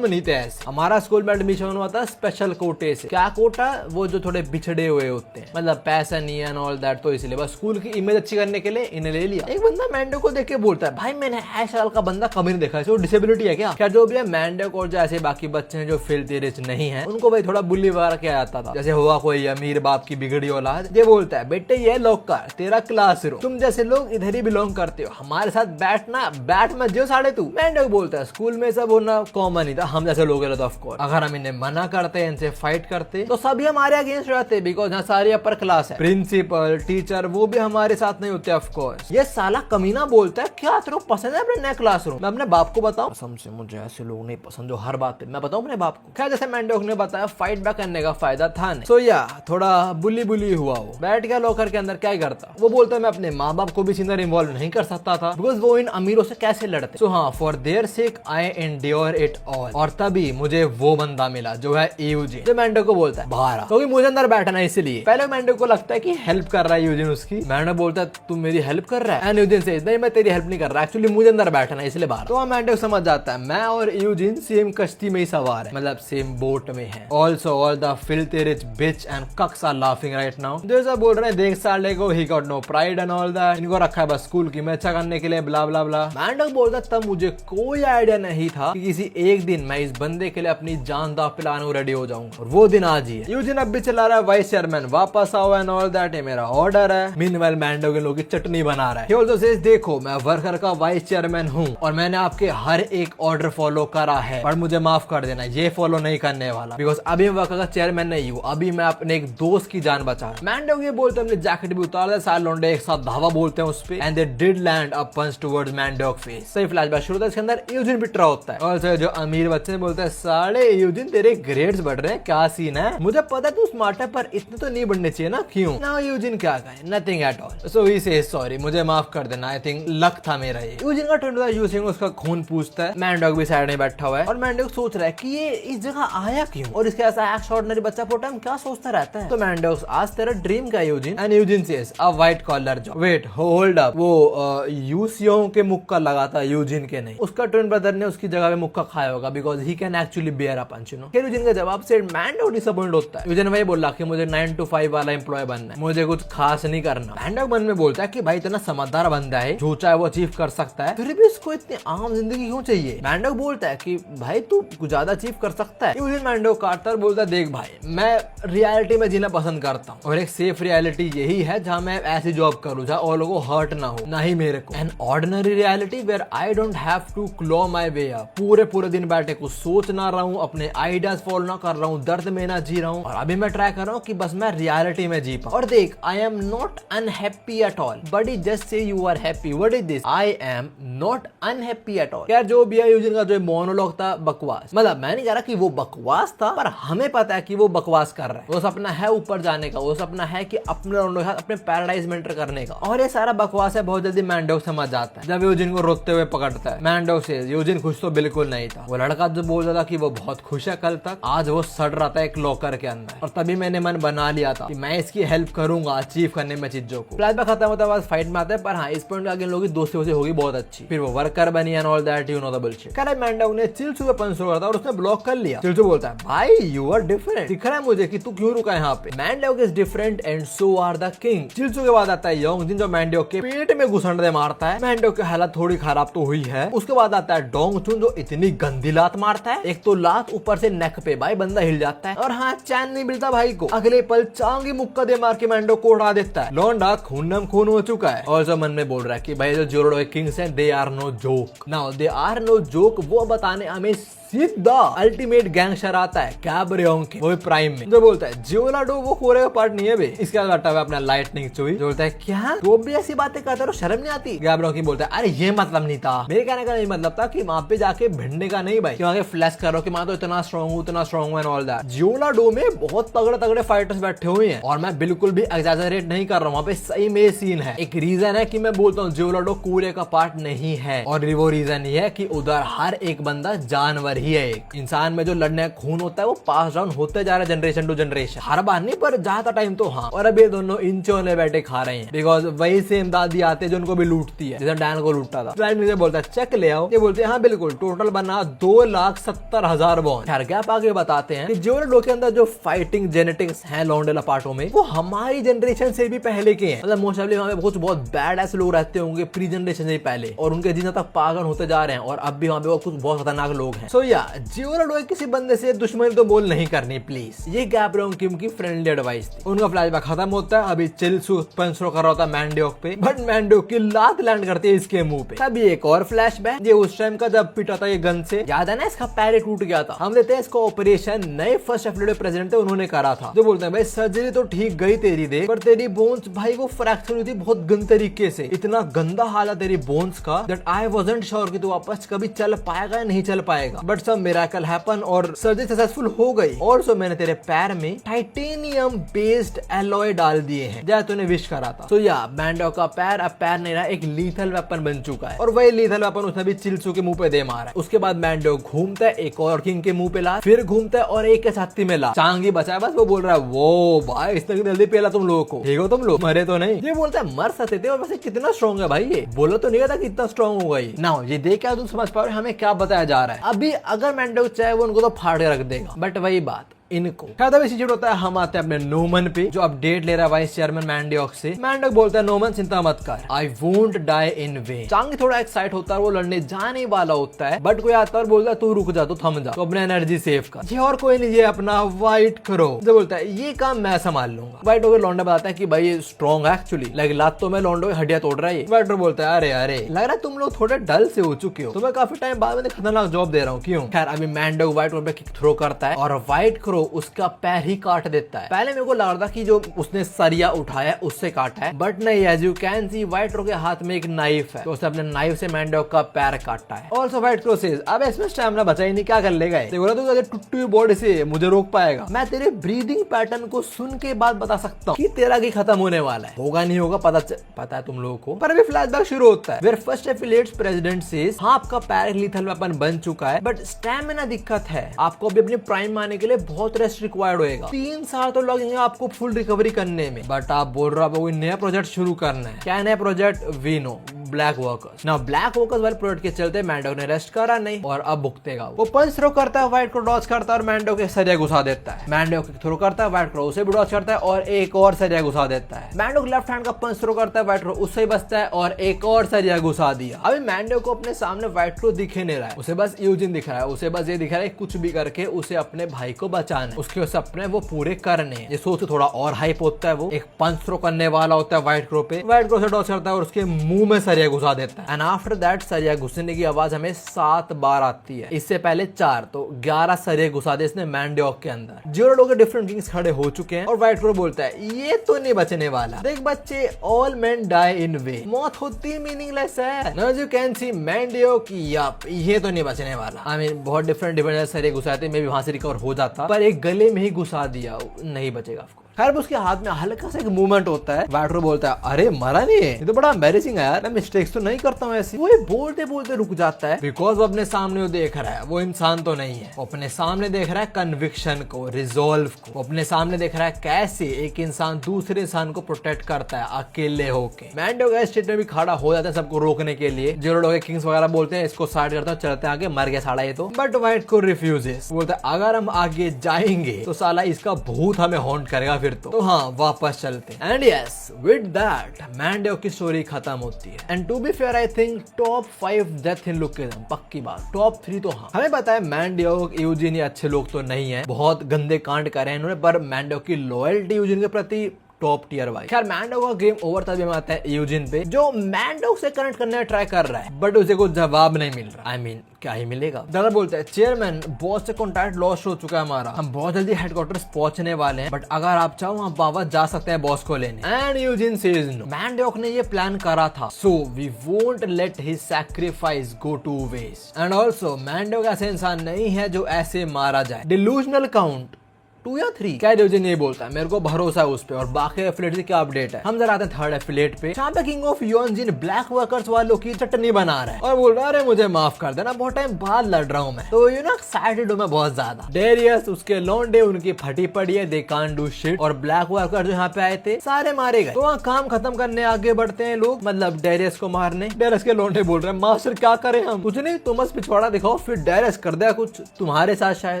नहीं थे ऐसे। हमारा स्कूल में एडमिशन हुआ था स्पेशल कोटे से। क्या कोटा, वो जो थोड़े बिछड़े हुए होते हैं, मतलब पैसा नहीं है एंड ऑल दैट, तो इसलिए बस स्कूल की इमेज अच्छी करने के लिए इन्हें ले लिया। एक बंदा मैंडो को देख के बोलता है भाई मैंने ऐसा साल का बंदा कभी नहीं देखा, इसको डिसेबिलिटी है क्या। क्या जो भी है मैंडो और जैसे बाकी बच्चे हैं जो फिल्थी रिच नहीं है, उनको भाई थोड़ा बुली वगैरह किया जाता था। जैसे हुआ कोई अमीर बाप की बिगड़ी औलाद, ये बोलता है बेटे ये लॉकर तेरा क्लासरूम, तुम जैसे लोग इधर ही बिलोंग करते हो, हमारे साथ बैठना, बैठ मत जो साढ़े तू। मैंडो बोलता है स्कूल में सब होना कॉमन ही था, हम जैसे लोग तो ऑफ कोर्स अगर हम इन्हें मना करते, इनसे फाइट करते, तो सभी हमारे अगेंस्ट रहते, बिकॉज यहाँ सारी अपर क्लास है, प्रिंसिपल टीचर वो भी हमारे साथ नहीं होते ऑफ कोर्स। ये साला कमीना बोलता है क्या तेरे को पसंद है अपने नए क्लासरूम। मैं अपने बाप को बताऊं, कसम से मुझे ऐसे लोग नहीं पसंद जो हर बात पे मैं बताऊं अपने बाप को। खैर जैसे मैंडो ने बताया फाइट बैक करने का फायदा था नहीं, सो या थोड़ा बुली हुआ, वो बैठ गया लॉकर के अंदर, क्या करता। वो बोलता है मैं अपने माँ बाप को भी सीधा इन्वॉल्व नहीं कर सकता था, बिकॉज बिकॉज वो इन अमीरों से कैसे लड़ते। सो हाँ, for their sake I endure it all. और तभी मुझे वो बंदा मिला जो है यूजिन, जो मैंडो को बोलता है बाहर आ, क्योंकि मुझे अंदर बैठना है। इसलिए पहले मैंडो को लगता है कि हेल्प कर रहा है यूजिन उसकी। मैंडो बोलता है तू मेरी हेल्प कर रहा है, एंड यूजिन से नहीं मैं तेरी हेल्प नहीं कर रहा, एक्चुअली मुझे अंदर बैठना है इसलिए बाहर। तो मैंडो समझ जाता है मैं और यूजिन सेम कश्ती में ही सवार है, मतलब सेम बोट में है। Also all the filthy rich bitch and cucks are laughing right now. जैसा बोल रहे हैं देख साले को, he got no pride and all that, इनको रखा है बस स्कूल की में अच्छा करने के लिए, ब्ला ब्ला ब्ला। मैंडो बोलता तब मुझे कोई आइडिया नहीं था कि किसी एक दिन मैं इस बंदे के लिए अपनी जान दांव पे लाने को रेडी हो जाऊंगा, और वो दिन आज ही है। यूजिन अब भी चला रहा है वाइस चेयरमैन वापस आओ एंड ऑल दैट, ये मेरा ऑर्डर है। मीनवाइल मैंडो के लोग की चटनी बना रहा है। He also says, देखो मैं वर्कर का वाइस चेयरमैन हूँ और मैंने आपके हर एक ऑर्डर फॉलो करा है, पर मुझे माफ कर देना ये फॉलो नहीं करने वाला, बिकॉज अभी मैं वर्कर का चेयरमैन नहीं हूँ, अभी मैं अपने एक दोस्त की जान बचा रहा। मैंडो ये बोलते अपने जैकेट भी उतार दे, सारे लौंडे एक साथ धावा बोलते हैं उस पे, and they did land a punch towards Mandeok face. सही फ्लैशबैक शुरू होता है, इसके अंदर यूजिन भी ट्रा होता है। और जो अमीर बच्चे बोलते हैं साले यूजिन तेरे ग्रेड्स बढ़ रहे हैं, क्या सीन है, मुझे पता है तू स्मार्ट है पर इतने तो नहीं बढ़ने चाहिए ना, क्यों ना। यूजिन क्या कहे, nothing at all. So he says sorry, मुझे माफ कर देना, आई थिंक लक था मेरा ये। यूजिन का ट्रेंड यूजिन उसका खून पूछता है। मैंडोक भी साइड में बैठा हुआ है और मैंडोक सोच रहा है कि ये इस जगह आया क्यों, और इसके ऐसा एक्स्ट्राऑर्डिनरी बच्चा पोटा क्या सोचता रहता है। तो मैंडोक आज तेरा ड्रीम का Eugene, and Eugene says a white collar job. Wait hold up, वो यूसियों के मुक्का लगा था यूजिन के नहीं, उसका ट्विन ब्रदर ने उसकी जगह पे मुक्का खाया होगा, because he can actually bear a punch, you know. फिर यूजिन का जवाब से मैंडोक डिसअपॉइंट होता है। यूजिन वही बोला कि मुझे 9 to 5 वाला एम्प्लॉय बनना है, मुझे कुछ खास नहीं करना। मैंडोक मन में बोलता है कि भाई इतना समझदार बंदा है, जो चाहे वो अचीव कर सकता है, फिर भी इसको इतनी आम जिंदगी क्यों चाहिए। मैंडोक बोलता है कि भाई तू कुछ ज्यादा अचीव कर सकता है। यूजिन मैंडोक काटता है, बोलता है देख भाई मैं रियलिटी में जीना पसंद करता हूँ, और एक सेफ रियलिटी यही है जहाँ मैं ऐसी जॉब करूँ जहाँ और लोगों को हर्ट ना हो, ना ही मेरे को। An ordinary reality where I don't have to claw my way up, पूरे दिन बैठे कुछ सोच ना रहा हूँ, अपने आइडियाज फॉलो ना कर रहा हूँ, दर्द में ना जी रहा हूँ, और अभी मैं ट्राई कर रहा हूँ कि बस मैं रियलिटी में जी पाऊँ। और देख I am not unhappy at all, buddy just say you are happy, what is this, I am not unhappy at all. यार जो भी है यूजिन का जो मोनोलॉग था बकवास, मतलब मैं नहीं कह रहा कि वो बकवास था, पर हमें पता है कि वो बकवास कर रहा है। वो सपना है ऊपर जाने का, वो सपना है कि अपने लोगों के साथ अपने पैराडाइज में एंटर करने का, और ये सारा बकवास है। बहुत जल्दी मैंडोक समझ जाता है जब यूजिन को रोते हुए पकड़ता है। मैंडोक से यूजिन खुश तो बिल्कुल नहीं था, वो लड़का जो बोल रहा था कि वो बहुत खुश है कल तक, आज वो सड़ रहा था एक लॉकर के अंदर, और तभी मैंने मन बना लिया था कि मैं इसकी हेल्प करूंगा अचीव करने में चीजों को। फ्लैशबैक खत्म होता है, फाइट में आता है, पर हाँ इस पॉइंट आगे लोगों की दोस्ती होगी बहुत अच्छी, फिर वो वर्कर बनी and all that, you know the bullshit. कह रहा है मैंडोक ने चिल्सू पे पंच करा था और उसने ब्लॉक कर लिया। चिल्सू बोलता है भाई यू आर डिफरेंट, दिख रहा है मुझे कि तू क्यों रुका है यहाँ पे। Mandeok is different and so are the king. चिल्सू के बाद आता है योंगजिन जो मैंडोक के पेट में घुसंड दे मारता है। मैंडोक की हालत थोड़ी खराब तो हुई है। उसके बाद आता है डोंगचुन जो इतनी गंदी लात मारता है, एक तो लात ऊपर से नेक पे, भाई बंदा हिल जाता है, और हाँ चैन नहीं मिलता भाई को। अगले पल चांगी मुक्का दे मार के मैंडोक को उड़ा देता है। लौंडा खूनम खून हो चुका है, और जो मन में बोल रहा है कि भाई जो जोरोडो किंग्स हैं they are no joke. Now they are no joke वो बताने हमें सीधा अल्टीमेट गैंगस्टर आता है कैबरियोंग के, वो प्राइम में, जो बोलता है जियोलाडो वो कोरे का पार्ट नहीं है बे। इसके बाद हटा हुआ अपना लाइटनिंग चुई, जो बोलता है क्या तो भी ऐसी बातें करते हो, शर्म नहीं आती। कैबरियोंग बोलता है अरे ये मतलब नहीं था, मेरे कहने का नहीं मतलब था कि वहां पे जाके भिड़ने का नहीं भाई, वहां फ्लैश करो कि मैं तो इतना स्ट्रॉन्ग हूँ, इतना स्ट्रॉन्ग हूँ एंड ऑल दैट। जियोलाडो में बहुत तगड़े तगड़े फाइटर्स बैठे हुए हैं, और मैं बिल्कुल भी एग्जैजरेट नहीं कर रहा हूँ, वहाँ पे सही में सीन है। एक रीजन है कि मैं बोलता हूँ जियोलाडो कोरे का पार्ट नहीं है, और वो रीजन ये है कि उधर हर एक बंदा जानवर ही है। एक इंसान में जो लड़ने का खून होता है वो पास डाउन होते जा रहा है जनरेशन टू जनरेशन, हर बार नहीं पर ज्यादा टाइम तो हाँ। और अब ये दोनों इंचों में बैठे खा रहे हैं, बिकॉज वही सेम दादी आते हैं जो उनको भी लूटती है, जैसे डैन को लूटा था। फ्लाइट मुझे बोलता है चेक ले आओ, ये बोलते हैं हाँ बिल्कुल, टोटल बना 2,70,000 बॉन्ड। खैर गैप आगे बताते हैं कि जियोलाडो के अंदर जो फाइटिंग जेनेटिक्स है लौंडेला पार्टों में, वो हमारी जनरेशन से भी पहले के हैं। मतलब मोस्टली वहाँ पे कुछ बहुत बैड ऐसे लोग रहते होंगे प्री जनरेशन से पहले, और उनके जीना तक पागल होते जा रहे हैं, और अब भी वहाँ पे वो कुछ बहुत खतरनाक लोग हैं। सो या जियोलाडो किसी बंदे से दुश्मनी तो बोल नहीं करनी प्लीज, ये कैबरियोंग किम की फ्रेंडली एडवाइस थी। उनका फ्लैशबैक खत्म होता है, अभी चिल्सू पंच कर रहा होता मैंडोक पे, बट मैंडोक की लात लैंड करती है इसके मुंह पे। तभी एक और फ्लैशबैक, ये उस टाइम का जब पिटा था ये गन से, याद है ना इसका पैर टूट गया था। हम देते हैं इसका ऑपरेशन नए फर्स्ट एफिलिएटेड प्रेसिडेंट थे उन्होंने करा था, जो बोलते हैं भाई सर्जरी तो ठीक गई तेरी देख, पर तेरी बोन्स भाई वो फ्रैक्चर हुई थी बहुत गंदे तरीके से, इतना गंदा हाल है तेरी बोन्स का दैट आई वाज़न्ट श्योर कि तू वापस कभी चल पाएगा या नहीं चल पाएगा, बट सब मिरेकल हैपन और सर्जरी सक्सेसफुल हो गई। और सो मैंने तेरे पैर में टाइटेनियम बेस्ड एलॉय डाल दिए हैं जैसे तूने विश करा था। तो या मैंडोक का पैर अब पैर नहीं रहा, एक लीथल लीथल वेपन बन चुका है और वही लीथल वेपन उसने भी चिल्सू के मुंह पे दे मारा है। उसके बाद मैंडो घूमता है, एक और किंग के मुंह पे ला, फिर घूमता है और एक के छाती में ला, चांगी बचाए बस। वो बोल रहा है वो भाई इसने जल्दी पेला तुम लोगों को, ठीक हो तुम लोग, मरे तो नहीं। ये बोलता है मर सकते थे और वैसे कितना स्ट्रॉन्ग है भाई, ये बोलो तो नहीं था कि इतना स्ट्रॉन्ग होगा ये ना। ये देख क्या तुम समझ पा रहे हो हमें क्या बताया जा रहा है। अभी अगर मैंडो चाहे वो उनको तो फाड़ के रख देगा, बट वही बात इनको खैर होता है। हम आते हैं अपने नोमन पे जो अपडेट ले रहा है वाइस चेयरमैन मैंडोक से। मैंडोक बोलता है नोमन चिंता मत कर, I won't die in vain. चांगी थोड़ा एक्साइट होता है, वो लड़ने जाने वाला होता है, बट कोई आता है और बोलता है तू रुक जा, तू थम जा, तो अपने एनर्जी सेव कर। ये और कोई नहीं, ये अपना व्हाइट क्रो जो बोलता है ये काम मैं संभाल लूंगा। व्हाइट क्रो लौंडा बताता है कि भाई ये स्ट्रॉन्ग है एक्चुअली, लाइक लात तो मैं लौंडो की हड्डियां तोड़ रहा है। व्हाइट क्रो बोलता है अरे अरे लग रहा है तुम लोग थोड़े डल से हो चुके हो, तुम्हें काफी टाइम बाद में खतरनाक जॉब दे रहा हूँ क्यों। खैर अभी मैंडोक व्हाइट क्रो पे किक थ्रो करता है और व्हाइट क्रो उसका पैर ही काट देता है। पहले मेरे को लग रहा था कि जो उसने सरिया उठाया उससे काटा है, बट नहीं, as you can see white crow के हाथ में एक नाइफ है, तो उसने अपने नाइफ से मैंडोक का पैर काटा है। ऑल्सो व्हाइट क्रो सेज अब इसमें स्टैमिना बचा ही नहीं, क्या कर लेगा ये, टूटी हुई बॉडी से मुझे रोक पाएगा। मैं तेरे ब्रीदिंग पैटर्न को सुन के बाद बता सकता हूँ कि तेरा की खत्म होने वाला है, होगा नहीं होगा पता है तुम लोगों को। पर अभी फ्लैशबैक शुरू होता है where first affiliates president says हाँ आपका पैर लीथल वेपन बन चुका है, बट स्टैमिना दिक्कत है, आपको अभी अपने प्राइम आने के लिए बहुत रेस्ट रिक्वायर्ड होगा, 3 साल तो लगेंगे आपको फुल रिकवरी करने में। बट आप बोल रहे हो कोई नया प्रोजेक्ट शुरू करना है, क्या नया project, we know black workers ना। ब्लैक वर्कर्स वाले प्रोजेक्ट के चलते मैंडोक ने रेस्ट करा नहीं और अब भुगतेगा। वो पंच थ्रो करता है, व्हाइट क्रो डॉज करता है और मैंडोक के सरिया घुसा देता है। मैंडोक थ्रो करता है, व्हाइट क्रो उसे भी डॉज करता है और एक और सरिया घुसा देता है। मैंडोक लेफ्ट हैंड का पंच थ्रो करता है, व्हाइट क्रो उससे ही बचता है और एक और सरिया घुसा दिया। अभी मैंडोक को अपने सामने व्हाइट क्रो दिखे नहीं रहा है, उसे बस यूजिन दिख रहा है, उसे बस ये दिख रहा है कुछ भी करके उसे अपने भाई को बचाना है, उसके सपने वो पूरे करने। ये सोच थोड़ा और हाइप होता है, वो एक पंच थ्रो करने वाला होता है व्हाइट क्रो पे, व्हाइट क्रो से डॉज करता है और उसके मुंह में सरिया घुसा देता है। एंड आफ्टर दैट सरिया घुसने की आवाज हमें 7 बार आती है, इससे पहले 4, तो 11 सरिया घुसा दे इसने मैंडोक के अंदर। जीरो लोग डिफरेंट किंग्स खड़े हो चुके हैं और व्हाइट क्रो बोलता है ये तो नहीं बचने वाला, देख बच्चे all men die anyway, मौत होती मीनिंगलेस है। Now you can see Mandeok yup ये तो नहीं बचने वाला। आई मीन बहुत डिफरेंट सरिया घुसाते मैं भी वहां से रिकवर हो जाता, पर एक गले में ही घुसा दिया, नहीं बचेगा आपको। खैर उसके हाथ में हल्का सा एक मूवमेंट होता है, व्हाइट क्रो बोलता है अरे मरा नहीं है, ये तो बड़ा एम्बैरेसिंग है यार, मैं मिस्टेक्स तो नहीं करता हूँ ऐसी। वो बोलते बोलते रुक जाता है बिकॉज वो अपने सामने वो देख रहा है, वो इंसान तो नहीं है, वो अपने सामने देख रहा है कन्विक्शन को, रिजोल्व को, वो अपने सामने देख रहा है कैसे एक इंसान दूसरे इंसान को प्रोटेक्ट करता है अकेले होके। मैंडोक स्टेट में भी खड़ा हो जाता है सबको रोकने के लिए, जो लोग किंग्स वगैरह बोलते हैं इसको साइड करता है, चलते आगे, मर गया साला ये तो, बट व्हाइट क्रो रिफ्यूजेस, बोलता है अगर हम आगे जाएंगे तो साला इसका भूत हमें हॉन्ट करेगा फिर तो हाँ वापस चलते। And yes with that Mandeok की स्टोरी खत्म होती है। And to be fair I think top 5 death in Lookism पक्की बात, टॉप 3 तो हाँ। हमें पता है मैंडोक यूजिन ये अच्छे लोग तो नहीं है, बहुत गंदे कांड करे हैं इन्होंने, पर मैंडोक की लॉयल्टी यूजिन के प्रति टॉप टियर भाई। खैर मैंडोक का गेम ओवर तभी हम आते हैं यूजिन पे, जो मैंडोक से कनेक्ट करने का ट्राई कर रहा है, बट उसे कोई जवाब नहीं मिल रहा। आई मीन क्या ही मिलेगा। दादा बोलता है चेयरमैन बॉस से कॉन्टैक्ट लॉस्ट हो चुका है हमारा, हम बहुत जल्दी हेडक्वार्टर्स पहुंचने वाले हैं, बट अगर आप चाहो हम वापस जा सकते हैं बॉस को लेने। And Eugene says no, Mandeok ने ये प्लान करा था, so we won't let his sacrifice go to waste. And also Mandeok ऐसे इंसान नहीं है जो ऐसे मारा जाए। डिल्यूजनल काउंट 2 या 3 क्या यूजिन ये बोलता है, मेरे को भरोसा है उस पे। और बाकी एफिलिएट से क्या अपडेट है, हम जरा आते हैं थर्ड एफिलिएट पे, जहाँ पे किंग ऑफ योनजिन ब्लैक वर्कर्स वालों की चटनी बना रहा है और बोल रहा है अरे मुझे माफ कर देना, बहुत टाइम बाद लड़ रहा हूँ मैं, तो यू नो एक्साइटेड हूँ मैं बहुत ज्यादा। डेरियस उसके लौंडे उनकी फटी पड़ी है, दे कांट डू शिट, और ब्लैक वर्कर जो यहाँ पे आए थे सारे मारे गए। तो वहाँ काम खत्म करने आगे बढ़ते हैं लोग, मतलब डेरियस को मारने। डेरियस के लौंडे बोल रहे हैं मास्टर क्या करें हम, कुछ नहीं तुम बस पिछवाड़ा दिखाओ, फिर डेरियस कर दिया कुछ तुम्हारे साथ शायद।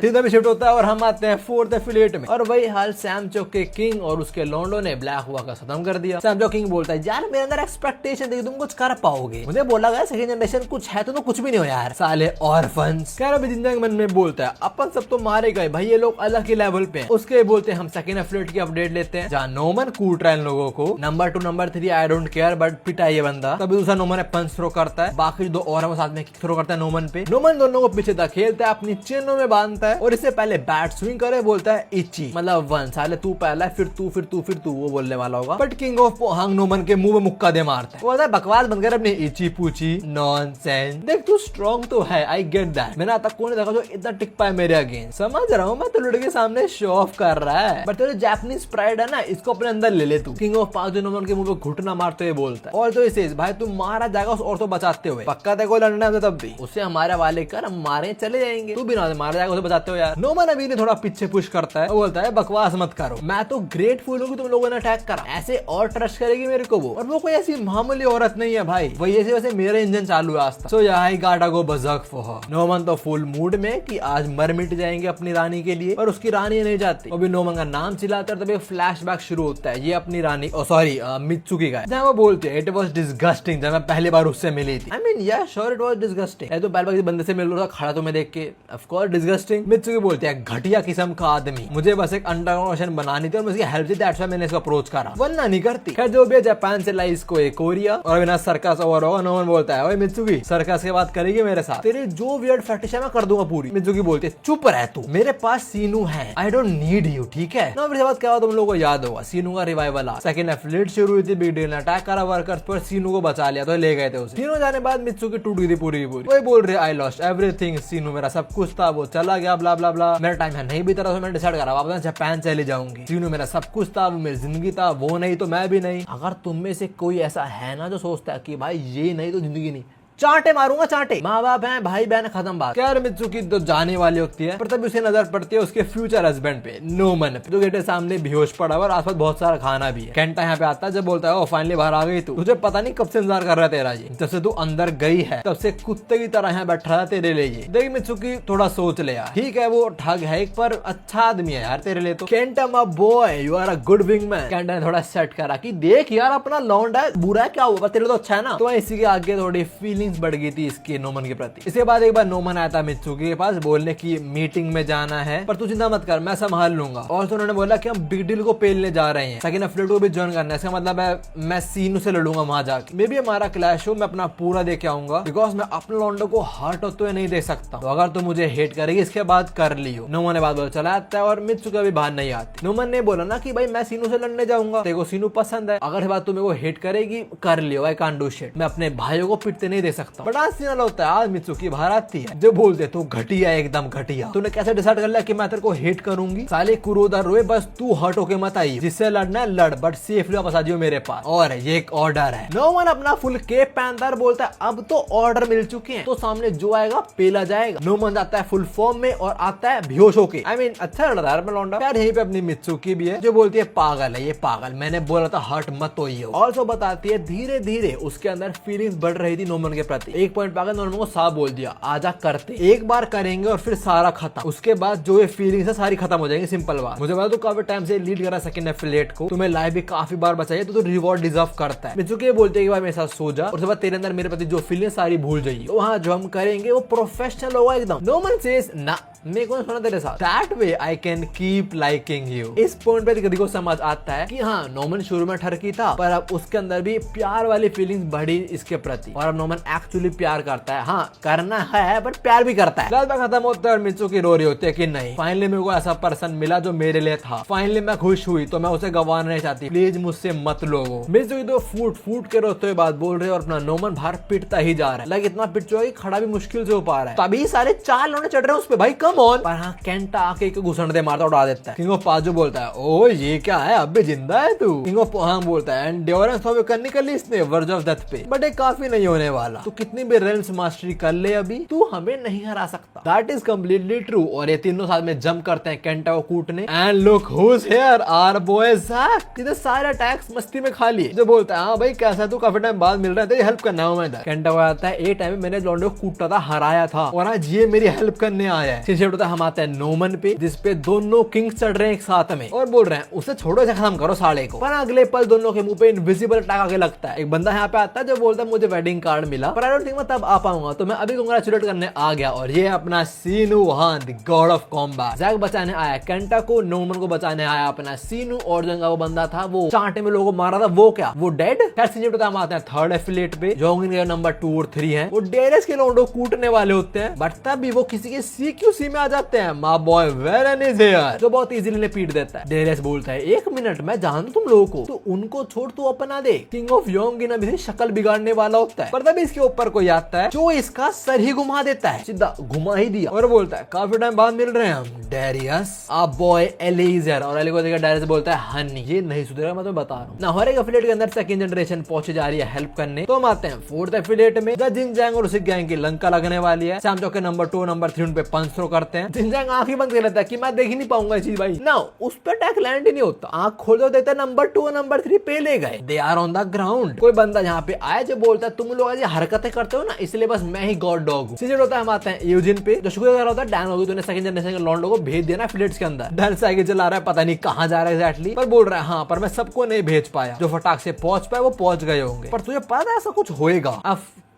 सीधा भी शिफ्ट होता है और हम आते हैं फोर्थ एफिलिएट में, और वही हाल सैमचोक के किंग और उसके लॉन्डो ने ब्लैक वर्कर खत्म कर दिया। सैमचोक किंग बोलता है यार मेरे अंदर एक्सपेक्टेशन थी तुम कुछ कर पाओगे, मुझे बोला गया सेकंड जनरेशन कुछ है तो कुछ भी नहीं हो यार, साले ऑर्फन्स। कह रहा जिंदा के मन में बोलता है अपन सब तो मारे गए भाई, ये लोग अलग ही लेवल पे हैं। उसके बोलते हैं हम सेकंड एफिलिएट की अपडेट लेते हैं, जहां नोमन कूट रहा है इन लोगों को। Number 2 number 3 I don't care, but पिटा ये बंदा। तभी दूसरा नोमन पंच थ्रो करता है, बाकी 2 और साथ में थ्रो करता है नोमन पे। नोमन दोनों को पीछे धकेलता है, अपनी चिन्हों में बांधता है और इससे पहले बैट स्विंग करे बोलता है इची, मतलब 1, साले तू पहला फिर तू फिर तू फिर तू, वो बोलने वाला होगा। But king of Pohang Noman के मुंह में मुक्का दे मारता है, वो बोलता है बकवास बंद कर अपनी इची पूची नॉनसेंस। देख तू स्ट्रॉन्ग तो है, आई गेट दैट, मैंने आता कौन देखा जो इतना टिक पाए मेरे अगेंस्ट, समझ रहा हूँ मैं, तो लड़के के सामने शो ऑफ कर रहा है, बट तेरे जापानीज प्राइड है ना, इसको अपने अंदर ले ले तू। किंग ऑफ पांच नोमन के मुंह पे घुटना मारते हुए बोलता है, और तो इसे भाई तू मारा जाएगा उस और तो बचाते हुए, पक्का देखो लड़ना है तब भी उसे हमारे वाले कर, हम मारे चले जाएंगे, तू भी ना मारा जाएगा उसे बचाते हो यार। नोमन अभी ने थोड़ा पीछे पुश करता है, वो बोलता है बकवास मत करो, मैं तो ग्रेटफुल हूँ कि तुम लोगों ने अटैक करा, ऐसे और ट्रस्ट करेगी मेरे को वो, और वो कोई ऐसी मामूली औरत नहीं है भाई, वही ऐसे वैसे मेरा इंजन चालू है आज तक। सो यहाँ ही गाटा गो बजक फॉर हर। नोमन तो फुल मूड में कि आज मर मिट जाएंगे अपनी रानी के लिए, पर उसकी रानी नहीं जाती। अभी नोमन का नाम चिल्लाता है, तभी फ्लैशबैक शुरू होता है, ये अपनी रानी सॉरी मित्सुकी का है, जहाँ वो बोलते हैं इट वाज डिस्गस्टिंग जब मैं पहली बार उससे मिली थी। आई मीन या श्योर इट वाज डिस्गस्टिंग, तो पहले बार बंदे से मिल रहा था खड़ा तो मैं देख के ऑफ कोर्स डिस्गस्टिंग। मित्सुकी बोलती है घटिया किस्म का आदमी, मुझे बस एक अंडरग्राउंड ओशन बनानी थी और मुझे हेल्प थी, दैट्स व्हाई मैंने इसको अप्रोच करा, वरना नहीं करती। खैर जो भी जापान से लाई इसको एक कोरिया और बिना सर्कस ओवर होगा। नोमन बोलता है ओए मित्सुकी सर्कस के बात करेगी मेरे साथ, तेरे जो वियर्ड फेटिश है मैं कर दूंगा पूरी। मित्सुकी बोलती है चुप रह तू, मेरे पास सीनू है, आई डोंट नीड यू, ठीक है ना। फिर बात क्या हुआ तुम लोगों को याद होगा, सीनू का रिवाइवल आ, सेकंड एफिलिएट शुरू हुई थी, बिग डील ने अटैक करा वर्कर्स पर, सीनू को बचा लिया तो ले गए थे उसे। सीनू जाने बाद मित्सुकी टूट गई थी पूरी की पूरी, वही बोल रहे आई लॉस्ट एवरीथिंग, सीनू मेरा सब कुछ था वो चला गया, ब्ला ब्ला ब्ला, मेरा टाइम है नहीं भी तरह से मैंने डिसाइड करा वापस जापान चले जाऊंगी, सीनू मेरा सब कुछ था, वो मेरी जिंदगी था, वो नहीं तो मैं भी नहीं। अगर तुम में से कोई ऐसा है ना जो सोचता है कि भाई ये नहीं तो जिंदगी नहीं, चांटे मारूंगा चांटे, माँ बाप हैं भाई बहन खत्म बात। क्या मित्सुकी तो जाने वाली होती है, पर तभी उसे नजर पड़ती है उसके फ्यूचर हस्बैंड पे नोमन पे, जो गेट के सामने बेहोश पड़ा हुआ और आसपास बहुत सारा खाना भी है। केंटा यहाँ पे आता है जब बोलता है फाइनली बाहर आ गई तू, तुझे पता नहीं कब से इंतजार कर रहा है तेरा ये, जब से तू अंदर गई है तब से कुत्ते की तरह यहाँ बैठा है तेरे लिए ये। देख मित्सुकी थोड़ा सोच ले यार, ठीक है वो ठग है एक पर अच्छा आदमी है यार तेरे लिए तो। Kenta my boy you are a good wingman. Kenta ने थोड़ा सेट करा कि देख यार अपना लौंडा है, बुरा है क्या हुआ तेरे तो अच्छा है ना, तो इसी के आगे थोड़ी फीलिंग्स बढ़ गई थी के नोमन के प्रति। इसके बाद एक बार नोमन आया था मित्सुकी के पास बोलने की मीटिंग में जाना है, पर तू चिंता मत कर मैं संभाल लूंगा। और तो उन्होंने बोला कि हम बिग डील को पेलने जा रहे हैं, सेकंड एफिलिएट को भी ज्वाइन करना है, इसका मतलब है मैं सीनू से लड़ूंगा वहां जाके, मे भी हमारा क्लैश हो, मैं अपना पूरा दे के आऊंगा, बिकॉज मैं अपने लॉन्डो को हर्ट होते हुए नहीं दे सकता, तो अगर तू मुझे हेट करेगी इसके बाद कर लियो। नोमन ने बात बोला चला आता है और मित्सुकी भी बाहर नहीं आती। नोमन ने बोला ना कि भाई मैं सीनू से लड़ने जाऊंगा, तेरे को सीनू पसंद है, अगर बात तू मेरे को हेट करेगी कर लियो, आई कांट डू शिट, मैं अपने भाइयों को पिटते नहीं दे सकता। बड़ा सीन होता है आज मित्सुकी बाहर आती है, जो बोलते तू घटिया एकदम घटिया, तूने कैसे डिसाइड कर लिया कि मैं तेरे को हेट करूंगी, साले कुरोदा रोए बस तू हर्ट होके मत आई, जिससे लड़ना है लड़ बट सेफली वापस आ जाओ मेरे पास, और ये एक ऑर्डर है। नोमन अपना फुल केप पहनता है, बोलता है अब तो ऑर्डर मिल चुके हैं तो सामने जो आएगा पेला जाएगा। नोमन जाता है फुल फॉर्म में और आता है बेहोश होके, आई मीन अच्छा लड़ रहा है लौंडा यार। यहीं पे अपनी मित्सुकी भी है जो बोलती है पागल है ये पागल, मैंने बोला था हर्ट मत होइए। ऑल्सो बताती है धीरे धीरे उसके अंदर फीलिंग्स बढ़ रही थी नोमन के प्रति। एक पॉइंट पे आकर नोमन को साफ बोल दिया आजा करते, एक बार करेंगे और फिर सारा खत्म, उसके बाद जो ये फीलिंग्स है सारी खत्म हो जाएंगी, सिंपल बात। मुझे पता तू काफी टाइम से लीड कर रहा है सेकंड एफिलिएट को, तुम्हें लाइफ भी काफी बार बचाई है तो रिवॉर्ड डिजर्व करता है। मित्सुकी बोलते हैं कि भाई मेरे साथ सो जा, और उसके बाद तेरे अंदर मेरे प्रति जो फीलिंग सारी भूल जाइए, तो हाँ जो हम करेंगे वो प्रोफेशनल होगा एकदम। नोमन सेज ना मेरे को सुना तेरे साथ, that way I can keep liking you. इस पॉइंट पे किसी को समझ आता है कि हाँ नोमन शुरू में ठरकी था, पर अब उसके अंदर भी प्यार वाली फीलिंग्स बढ़ी इसके प्रति, और अब नोमन एक्चुअली प्यार करता है, हाँ करना है बट प्यार भी करता है। लास्ट खत्म होता है और मित्सुकी रो रही होती है कि नहीं फाइनली मेरे को ऐसा पर्सन मिला जो मेरे लिए था, फाइनली मैं खुश हुई, तो मैं उसे गंवाना नहीं चाहती, प्लीज मुझसे मत लो। मित्सुकी तो फूट फूट के रोते हुए बात बोल रहे और अपना नोमन बाहर पिटता ही जा रहा है, लाइक इतना पिट चुका है कि खड़ा भी मुश्किल से हो पा रहा है। तभी सारे 4 लौंडे चढ़ रहे हैं उस पे, भाई कम ऑन। पर हाँ केंटा आके घुसण दे मारता उड़ा देता है। किंग ऑफ पाजो बोलता है ओ ये क्या है अब भी जिंदा है तू। किंग ऑफ पोहांग बोलता है एंड्योरेंस तो करनी कर ली इसने वर्ज ऑफ डेथ पे, बट ये काफी नहीं होने वाला, तू कितनी भी रेल्स मास्टरी कर ले अभी तू हमें नहीं हरा सकता। That is completely true. और ये तीनों साथ में जंप करते हैं केंटा को कूटने, and look who's here our boy Zack. इधर सारे अटैक्स मस्ती में खा लिए। जो बोलता है हाँ भाई कैसा तू काफी टाइम बाद मिल रहा है, तेरी हेल्प करना हूं मैं इधर। केंटा को आता है ए टाइम में मैंने लॉन्डो को कूटा था हराया था और आज ये मेरी हेल्प करने आया है। फिर होता है हम आते हैं नोमन पे जिसपे दोनों किंग्स चढ़ रहे हैं एक साथ में और बोल रहे हैं उसे छोड़ो इसे खत्म करो साले को। पर अगले पल दोनों के मुंह पे इनविजिबल अटैक आके लगता है। एक बंदा यहाँ पे आता है जो बोलता है मुझे वेडिंग कार्ड मिला मिला, पर आई डोंट थिंक मैं तब आ पाऊंगा, तो मैं अभी कांग्रेचुलेट करने आ गया। और ये अपना Seong Yohan the god of combat, Jack बचाने आया केंटा को, नोमन को बचाने आया अपना सीनू, और का वो बंदा था वो चांटे में लोगों को मारा था, वो क्या वो डेड। खैर सीनियर तो हम आते हैं थर्ड एफिलिएट पे, जोंगिन के नंबर 2 और 3 है, वो डेरेस के लोंडो कूटने वाले होते हैं, बट तब भी वो किसी के सीक्यूसी में आ जाते हैं। My boy Warren is here, जो बहुत इजीली ने पीट देता है। डेरेस बोलता है 1 मिनट मैं जानता तुम लोगों को, तो उनको छोड़ तू अपना दे। किंग ऑफ योंगिन अभी शक्ल बिगाड़ने वाला होता है, पर तभी इसके ऊपर कोई आता है जो इसका सर ही घुमा देता है, सीधा घुमा ही दिया, और बोलता है काफी टाइम बाद मिल रहे हैं हम डेरियस। आप बॉय एलिजर, और एली को देखकर डेरियस बोलता है हनी ये नहीं सुधरेगा, मैं तुम्हें बता रहा हूँ ना। हर एक एफिलिएट के अंदर सेकंड जनरेशन पहुंचे जा रही है हेल्प करने। तो हम आते हैं फोर्थ एफिलिएट में, जब जिनजैंग और उसी गैंग की लंका लगने वाली है। सैम चौक के नंबर 2 नंबर 3 उन पे पंच थ्रो करते हैं। जिनजैंग आंख ही बंद कर लेता है कि मैं देख ही नहीं पाऊंगा ये चीज भाई ना, उस पर अटैक लैंड ही नहीं होता। आंख खोल दो देखता है नंबर 2 नंबर 3 पे ले गए, they are on the ground. कोई बंदा यहाँ पे आया जो बोलता है तुम लोग ये हरकतें करते हो ना, इसलिए बस मैं ही गॉड डॉग हूँ। सीजन होता है, हम आते हैं यूजिन पे, जो शुक्र होता है डैन होगी तूने सेकंड जनरेशन के लॉन्डो को भेज दिया ना एफिलिएट्स के अंदर। डैन साइकिल चला रहा है, पता नहीं कहाँ जा रहा है एग्जैक्टली, पर बोल रहा है हाँ पर मैं सबको नहीं भेज पाया, जो फटाक से पहुंच पाए वो पहुंच गए होंगे, पर तुझे पता है ऐसा कुछ होएगा।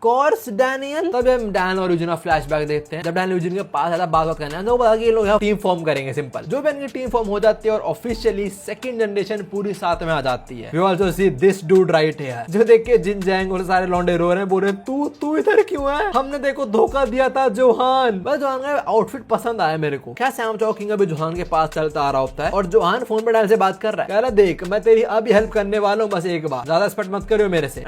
Course Daniel. तब हम डैन और यूजिन का फ्लैशबैक देखते हैं, जब डैन यूजिन के पास आया बात करने तो पता कि ये लोग यहाँ टीम फॉर्म करेंगे। सिंपल जो भी इनकी टीम फॉर्म हो जाती है और ऑफिशियली सेकंड जनरेशन पूरी साथ में आ जाती है। We also see this dude right here, जो देख के जिनजैंग और सारे लौंडे रो रहे हैं, बोल रहे तू इधर क्यों है, हमने देखो धोखा दिया था जोहान। बस जोहान का आउटफिट पसंद आया मेरे को। क्या सैम चौकिंग अभी जोहान के पास चलता आ रहा होता है और जोहान फोन पे डैन से बात कर रहा है, कह रहा देख मैं तेरी अभी हेल्प करने वाला हूँ, बस एक बार ज्यादा एक्सपेक्ट मत करियो मेरे से।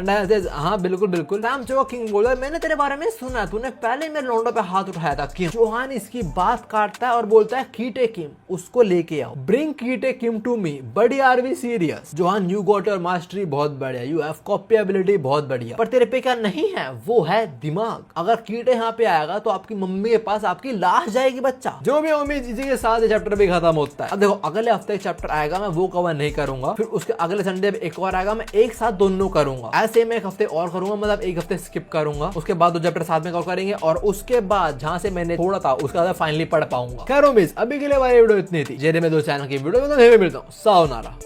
हाँ बिल्कुल बिल्कुल। सैम चौकिंग बोला मैंने तेरे बारे में सुना, तूने पहले मेरे लौंडो पे हाथ उठाया था क्यों। जोहान इसकी बात काटता है और बोलता है कीटे किम उसको लेके आओ, bring Kite Kim to me, buddy are we serious. Johan you got your mastery बहुत बढ़िया, यू हैव कॉपी एबिलिटी बहुत बढ़िया, पर तेरे पे क्या नहीं है, वो है दिमाग। अगर कीटे यहाँ पे आएगा तो आपकी मम्मी के पास आपकी लाश जाएगी बच्चा। जो भी उम्मीद इसी के साथ चैप्टर भी खत्म होता है। अब देखो अगले हफ्ते एक चैप्टर आएगा, मैं वो कवर नहीं करूंगा, फिर उसके अगले संडे एक और आएगा, मैं एक साथ दोनों करूंगा। ऐसे मैं एक हफ्ते और करूंगा, मतलब एक हफ्ते स्किप करूंगा, उसके बाद 2 चैप्टर साथ में कवर करेंगे, और उसके बाद जहां से मैंने छोड़ा था उसके बाद फाइनली पढ़ पाऊंगा। खैर उम्मीद अभी के लिए हमारी वीडियो इतनी थी। जेरे में 2 चैनल की वीडियो में तो मिलता हूँ। सायोनारा।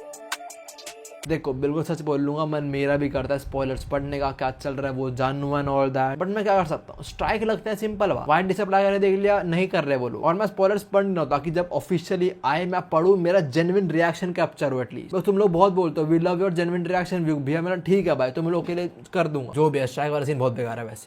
देखो बिल्कुल सच बोल लूंगा, मन मेरा भी करता है स्पॉयलर्स पढ़ने का, क्या चल रहा है वो जानूं एंड ऑल दैट, बट मैं क्या कर सकता हूँ, स्ट्राइक लगते हैं सिंपल हुआ। वाइट डिसअप्लाई करने देख लिया, नहीं कर रहे बोलो, और मैं स्पॉयलर्स पढ़ नहीं ताकि जब ऑफिशियली आए मैं पढ़ूं, मेरा जेन्युइन रिएक्शन कैप्चर हो एटलीस्ट। तुम लोग बहुत बोलते हो we love your genuine reaction view, भैया मेरा ठीक है भाई, तुम लोग के लिए कर दूंगा जो भी है। स्ट्राइक वाला सीन बहुत बेकार है वैसे।